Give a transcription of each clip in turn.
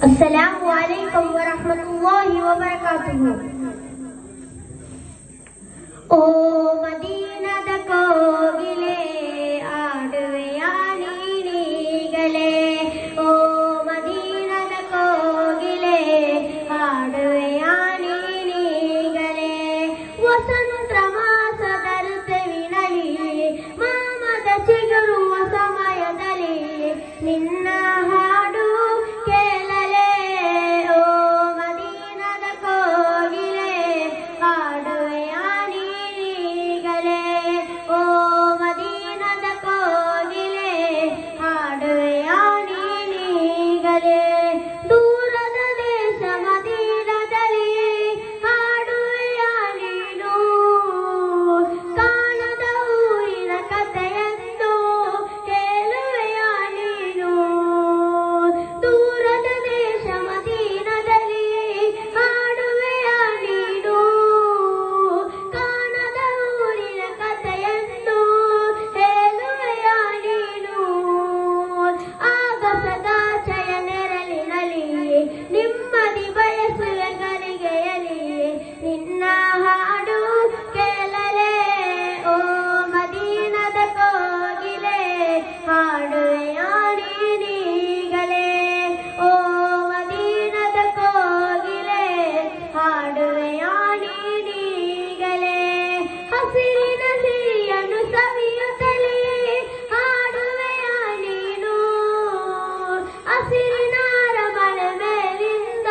अस्सलामु अलैकुम वरहमतुल्लाहि वबरकातुहु। ओ मदीनद कोगिले आडुवेयानी नीगले, ओ मदीनद कोगिले आडुवेयानी नीगले, ವಸಂತ ಮಾಸದ ಋತುವಿನಲ್ಲಿ ಮಾಮದ ಚಿಗುರುವ ಸಮಯದಲ್ಲಿ ನಿನ್ನ ಹಾಡು ಕೇಳಲೆ, ಓ ಮದೀನದ ಕೋಗಿಲೆ ಹಾಡುವೆಯ ನೀಗಲೆ, ಓ ಮದೀನದ ಕೋಗಿಲೆ ಹಾಡುವೆಯ ನೀಗಲೆ, ದೂರದ ದೇಶ ಮದೀನದಲ್ಲಿ ಹಾಡುವೆಯ ನೀನು, ಕಾಣದ ಊರಿನ ಕಥೆಯನ್ನು ಹೇಳುವೆಯ ನೀನು, ದೂರದ ದೇಶ ಮದೀನದಲ್ಲಿ ಹಾಡುವೆಯ ನೀನು, ಕಾಣದ ಊರಿನ ಕಥೆಯನ್ನು ಹೇಳುವೆಯ ನೀನು, ಆಗಸದಾಚೆಯ ನೆರಳಿನಲ್ಲಿ ನಿಮ್ಮದಿ ಬಯಸುವೆ ಗಳಿಗೆಯಲ್ಲಿ ನಿನ್ನ ಹಾಡು ಕೇಳಲೆ, ಓ ಮದೀನದ ಕೋಗಿಲೆ ಹಾಡುವೆಯ ನೀಗಲೆ, ಓ ಮದೀನದ ಕೋಗಿಲೆ ಹಾಡುವೆಯ ನೀಗಲೆ, ಹಸಿರಿನ ಸಿರಿಯನ್ನು ಸವಿಯುತ್ತಲೇ ಹಾಡುವೆಯ ನೀನು, ಹಸಿರಿನ ಅರಮನೆ ಮೇಲಿಂದ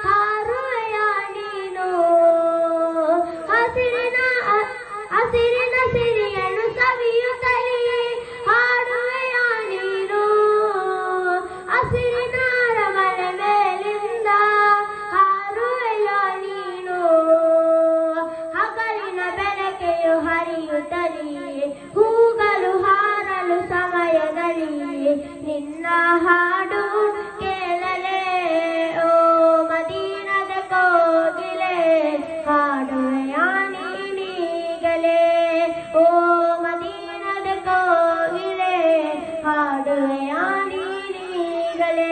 ಹಾರುವೆಯ ನೀನು, ಹಸಿರಿನ ಸಿರಿಯನ್ನು ಸವಿಯುತ್ತಲೇ ಹಾಡುವೆಯ ನೀನು, ಹಸಿರಿನ ಅರಮನೆ ಮೇಲಿಂದ ಹಾರುವೆಯ ನೀನು, ಹಗಲಿನ ಬೆಳಕೆಯು ಹರಿಯುತ್ತಲೇ ಹೂಗಳು ಹಾರಲು ಸಮಯದಲ್ಲಿ ನಿನ್ನ ಹಾಡು ಕೇಳಲೆ, ಓ ಮದೀನದ ಕೋಗಿಲೆ ಹಾಡುವೆಯ ನೀಗಲೆ, ಓ ಮದೀನದ ಕೋಗಿಲೆ ಹಾಡುವೆಯ ನೀಗಲೆ.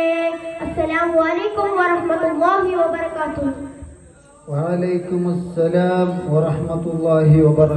ಅಸ್ಸಲಾಮು ಅಲೈಕುಂ ವರಹಮತುಲ್ಲಾಹಿ ವಬರಕಾತುಹು. ವಅಲೈಕುಮ್ ಅಸ್ಸಲಾಂ ವರಹಮತುಲ್ಲಾಹಿ ವಬರಕಾತುಹು.